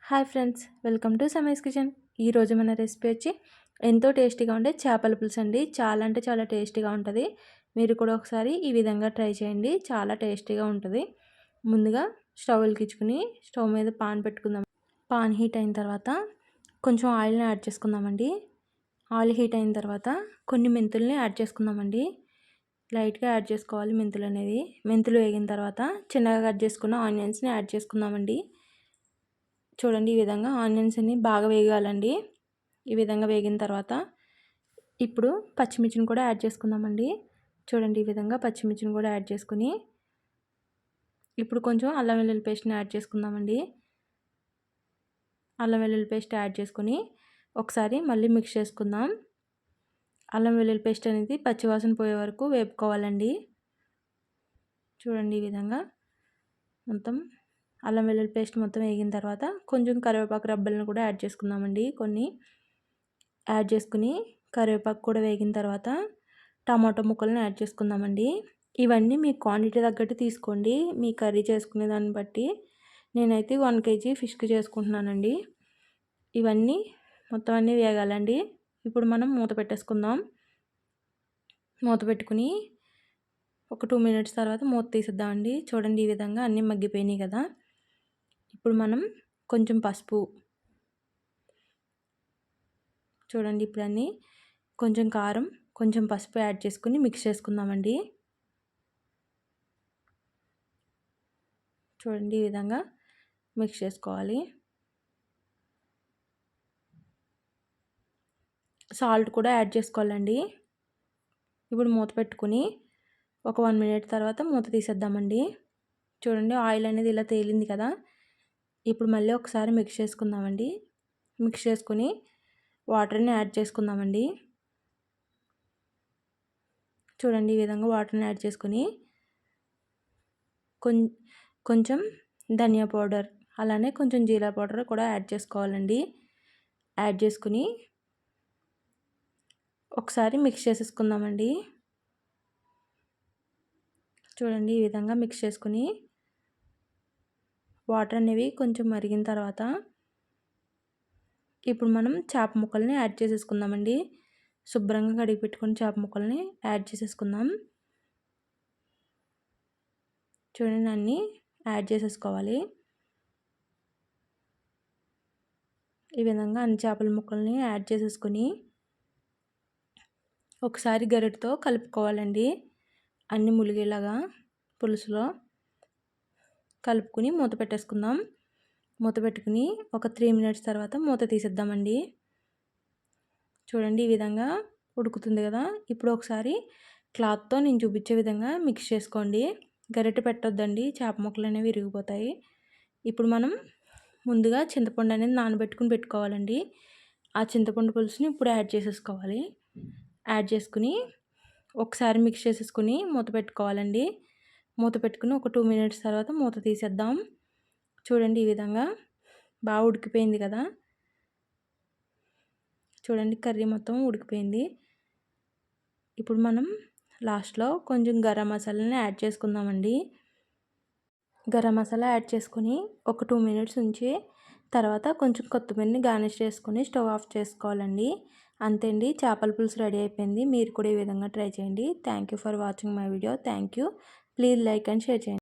Hi friends, welcome to Samaya's kitchen. ఈరోజు మన recipe వచ్చి ఎంతో టేస్టీగా ఉండే చేపల పులుసు అండి. చాలా అంటే చాలా టేస్టీగా ఉంటుంది. మీరు కూడా ఒకసారి ఈ విధంగా ట్రై చేయండి, చాలా టేస్టీగా ఉంటుంది. ముందుగా స్టవ్ వెలిగించుకుని స్టవ్ మీద పాన్ పెట్టుకుందాం. పాన్ హీట్ అయిన తర్వాత కొంచెం ఆయిల్ని యాడ్ చేసుకుందామండి. ఆయిల్ హీట్ అయిన తర్వాత కొన్ని మెంతుల్ని యాడ్ చేసుకుందామండి. లైట్గా యాడ్ చేసుకోవాలి మెంతులు అనేది. మెంతులు వేగిన తర్వాత చిన్నగా కట్ చేసుకున్న ఆనియన్స్ని యాడ్ చేసుకుందామండి. చూడండి, ఈ విధంగా ఆనియన్స్ అన్ని బాగా వేగాలండి. ఈ విధంగా వేగిన తర్వాత ఇప్పుడు పచ్చిమిర్చిని కూడా యాడ్ చేసుకుందామండి. చూడండి, ఈ విధంగా పచ్చిమిర్చిని కూడా యాడ్ చేసుకుని ఇప్పుడు కొంచెం అల్లం వెల్లుల్లి పేస్ట్ని యాడ్ చేసుకుందామండి. అల్లం వెల్లుల్లి పేస్ట్ యాడ్ చేసుకుని ఒకసారి మళ్ళీ మిక్స్ చేసుకుందాం. అల్లం వెల్లుల్లి పేస్ట్ అనేది పచ్చివాసన పోయే వరకు వేపుకోవాలండి. చూడండి, ఈ విధంగా మొత్తం అల్లం వెల్లుల్లి పేస్ట్ మొత్తం వేగిన తర్వాత కొంచెం కరివేపాకు రబ్బలను కూడా యాడ్ చేసుకుందామండి. కొన్ని యాడ్ చేసుకుని కరివేపాకు కూడా వేగిన తర్వాత టమాటో ముక్కలను యాడ్ చేసుకుందామండి. ఇవన్నీ మీ క్వాంటిటీ తగ్గట్టు తీసుకోండి, మీ కర్రీ చేసుకునే దాన్ని బట్టి. నేనైతే 1 kg ఫిష్కి చేసుకుంటున్నానండి. ఇవన్నీ మొత్తం అన్నీ వేగాలండి. ఇప్పుడు మనం మూత పెట్టేసుకుందాం. మూత పెట్టుకుని ఒక 2 minutes తర్వాత మూత తీసేద్దామండి. చూడండి, ఈ విధంగా అన్నీ మగ్గిపోయినాయి కదా. ఇప్పుడు మనం కొంచెం పసుపు, చూడండి ఇప్పుడు అన్నీ కొంచెం కారం, కొంచెం పసుపు యాడ్ చేసుకుని మిక్స్ చేసుకుందామండి. చూడండి, ఈ విధంగా మిక్స్ చేసుకోవాలి. సాల్ట్ కూడా యాడ్ చేసుకోవాలండి. ఇప్పుడు మూత పెట్టుకుని ఒక 1 minute తర్వాత మూత తీసేద్దామండి. చూడండి, ఆయిల్ అనేది ఇలా తేలింది కదా. ఇప్పుడు మళ్ళీ ఒకసారి మిక్స్ చేసుకుందామండి. మిక్స్ చేసుకుని వాటర్ని యాడ్ చేసుకుందామండి. చూడండి, ఈ విధంగా వాటర్ని యాడ్ చేసుకుని కొంచెం ధనియా పౌడర్, అలానే కొంచెం జీరా పౌడర్ కూడా యాడ్ చేసుకోవాలండి. యాడ్ చేసుకుని ఒకసారి మిక్స్ చేసేసుకుందామండి. చూడండి, ఈ విధంగా మిక్స్ చేసుకుని వాటర్ అనేవి కొంచెం మరిగిన తర్వాత ఇప్పుడు మనం చేప ముక్కల్ని యాడ్ చేసేసుకుందామండి. శుభ్రంగా కడిగి పెట్టుకుని చేప ముక్కల్ని యాడ్ చేసేసుకుందాం. చూడండి, అన్నీ యాడ్ చేసేసుకోవాలి. ఈ విధంగా అన్ని చేపల ముక్కల్ని యాడ్ చేసేసుకుని ఒకసారి గరిటెతో కలుపుకోవాలండి. అన్ని ములిగేలాగా పులుసులో కలుపుకుని మూత పెట్టేసుకుందాం. మూత పెట్టుకుని ఒక 3 minutes తర్వాత మూత తీసేద్దామండి. చూడండి, ఈ విధంగా ఉడుకుతుంది కదా. ఇప్పుడు ఒకసారి క్లాత్తో నేను చూపించే విధంగా మిక్స్ చేసుకోండి. గరిటె పెట్టొద్దండి, చేప ముక్కలు అనేవి విరిగిపోతాయి. ఇప్పుడు మనం ముందుగా చింతపండు అనేది నానబెట్టుకుని పెట్టుకోవాలండి. ఆ చింతపండు పులుసుని ఇప్పుడు యాడ్ చేసేసుకోవాలి. యాడ్ చేసుకుని ఒకసారి మిక్స్ చేసేసుకుని మూత పెట్టుకోవాలండి. మూత పెట్టుకుని ఒక 2 minutes తర్వాత మూత తీసేద్దాం. చూడండి, ఈ విధంగా బాగా ఉడికిపోయింది కదా. చూడండి, కర్రీ మొత్తం ఉడికిపోయింది. ఇప్పుడు మనం లాస్ట్లో కొంచెం గరం మసాలాని యాడ్ చేసుకుందామండి. గరం మసాలా యాడ్ చేసుకుని ఒక 2 minutes ఉంచి తర్వాత కొంచెం కొత్తిమీరని గార్నిష్ చేసుకుని స్టవ్ ఆఫ్ చేసుకోవాలండి. అంతే అండి, చేపల పులుసు రెడీ అయిపోయింది. మీరు కూడా ఈ విధంగా ట్రై చేయండి. Thank you for watching my video. Thank you. Please like and share చేయండి.